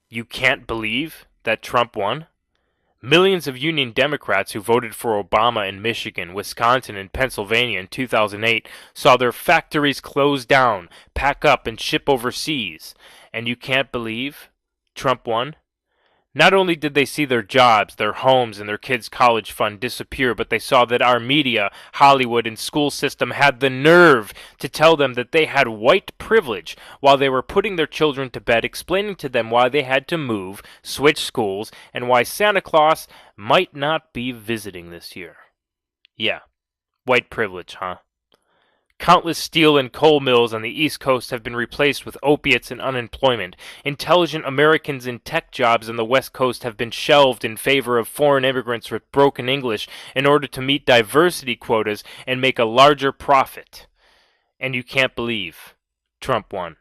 You can't believe that Trump won? Millions of Union Democrats who voted for Obama in Michigan, Wisconsin, and Pennsylvania in 2008 saw their factories close down, pack up, and ship overseas. And you can't believe Trump won? Not only did they see their jobs, their homes, and their kids' college fund disappear, but they saw that our media, Hollywood, and school system had the nerve to tell them that they had white privilege while they were putting their children to bed, explaining to them why they had to move, switch schools, and why Santa Claus might not be visiting this year. Yeah, white privilege, huh? Countless steel and coal mills on the East Coast have been replaced with opiates and unemployment. Intelligent Americans in tech jobs on the West Coast have been shelved in favor of foreign immigrants with broken English in order to meet diversity quotas and make a larger profit. And you can't believe Trump won.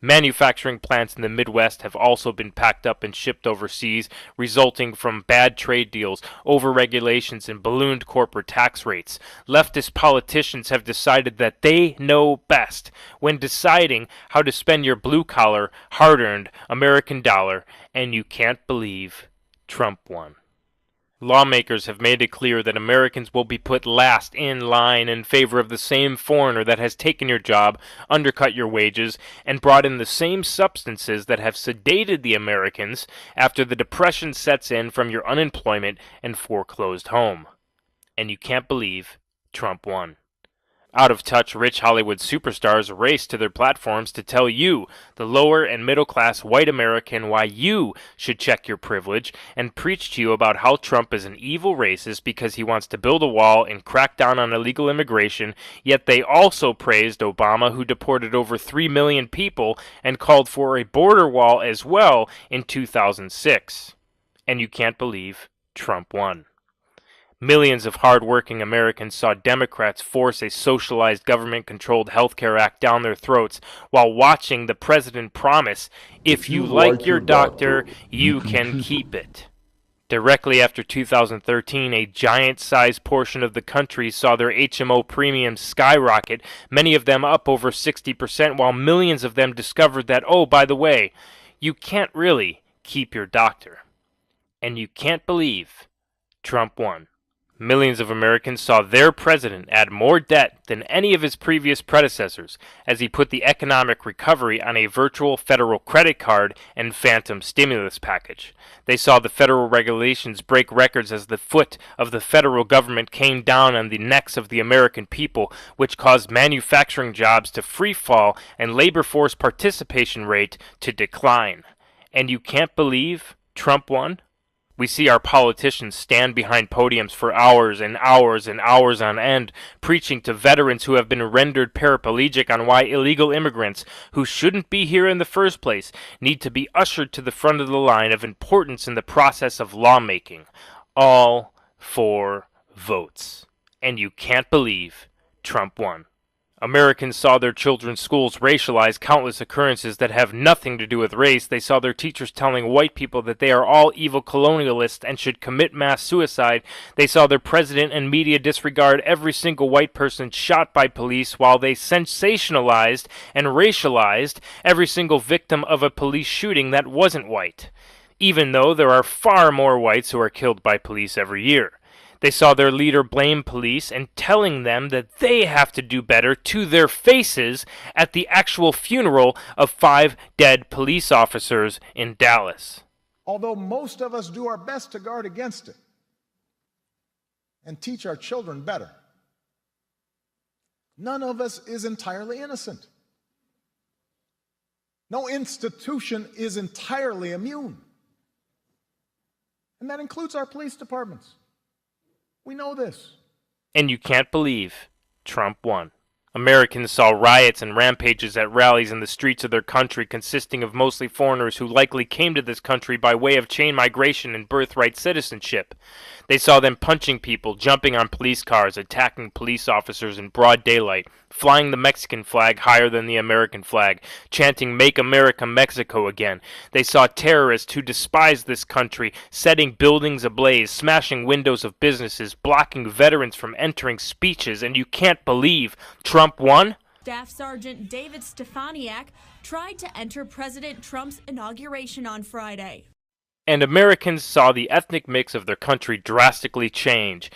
Manufacturing plants in the Midwest have also been packed up and shipped overseas, resulting from bad trade deals, overregulations, and ballooned corporate tax rates. Leftist politicians have decided that they know best when deciding how to spend your blue-collar, hard-earned American dollar, and you can't believe Trump won. Lawmakers have made it clear that Americans will be put last in line in favor of the same foreigner that has taken your job, undercut your wages, and brought in the same substances that have sedated the Americans after the depression sets in from your unemployment and foreclosed home. And you can't believe Trump won. Out-of-touch rich Hollywood superstars race to their platforms to tell you, the lower and middle-class white American, why you should check your privilege and preach to you about how Trump is an evil racist because he wants to build a wall and crack down on illegal immigration, yet they also praised Obama, who deported over 3 million people and called for a border wall as well in 2006. And you can't believe Trump won. Millions of hard-working Americans saw Democrats force a socialized government-controlled health care act down their throats while watching the president promise, if you like your doctor, you can keep it. Directly after 2013, a giant-sized portion of the country saw their HMO premiums skyrocket, many of them up over 60%, while millions of them discovered that, oh, by the way, you can't really keep your doctor. And you can't believe Trump won. Millions of Americans saw their president add more debt than any of his previous predecessors as he put the economic recovery on a virtual federal credit card and phantom stimulus package. They saw the federal regulations break records as the foot of the federal government came down on the necks of the American people, which caused manufacturing jobs to free fall and labor force participation rate to decline. And you can't believe Trump won? We see our politicians stand behind podiums for hours and hours and hours on end, preaching to veterans who have been rendered paraplegic on why illegal immigrants, who shouldn't be here in the first place, need to be ushered to the front of the line of importance in the process of lawmaking. All for votes. And you can't believe Trump won. Americans saw their children's schools racialize countless occurrences that have nothing to do with race. They saw their teachers telling white people that they are all evil colonialists and should commit mass suicide. They saw their president and media disregard every single white person shot by police while they sensationalized and racialized every single victim of a police shooting that wasn't white, even though there are far more whites who are killed by police every year. They saw their leader blame police and telling them that they have to do better to their faces at the actual funeral of 5 dead police officers in Dallas. Although most of us do our best to guard against it and teach our children better, none of us is entirely innocent. No institution is entirely immune. And that includes our police departments. We know this. And you can't believe Trump won. Americans saw riots and rampages at rallies in the streets of their country consisting of mostly foreigners who likely came to this country by way of chain migration and birthright citizenship. They saw them punching people, jumping on police cars, attacking police officers in broad daylight, flying the Mexican flag higher than the American flag, chanting "Make America Mexico Again." They saw terrorists who despised this country setting buildings ablaze, smashing windows of businesses, blocking veterans from entering speeches, and you can't believe Trump won? Staff Sergeant David Stefaniak tried to enter President Trump's inauguration on Friday. And Americans saw the ethnic mix of their country drastically change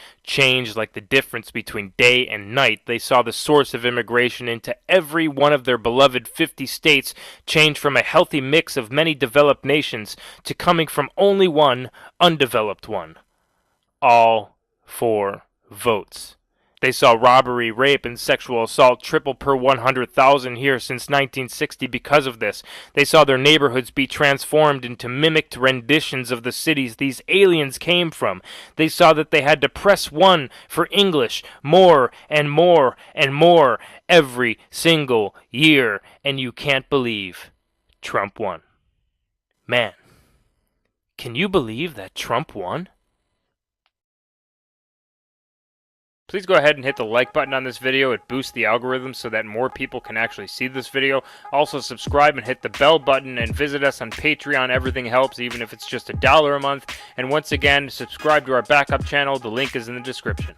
like the difference between day and night. They saw the source of immigration into every one of their beloved 50 states change from a healthy mix of many developed nations to coming from only one undeveloped one. All for votes. They saw robbery, rape, and sexual assault triple per 100,000 here since 1960 because of this. They saw their neighborhoods be transformed into mimicked renditions of the cities these aliens came from. They saw that they had to press 1 for English more and more and more every single year. And you can't believe Trump won. Man, can you believe that Trump won? Please go ahead and hit the like button on this video. It boosts the algorithm so that more people can actually see this video. Also subscribe and hit the bell button and visit us on Patreon. Everything helps, even if it's just $1 a month. And once again, subscribe to our backup channel. The link is in the description.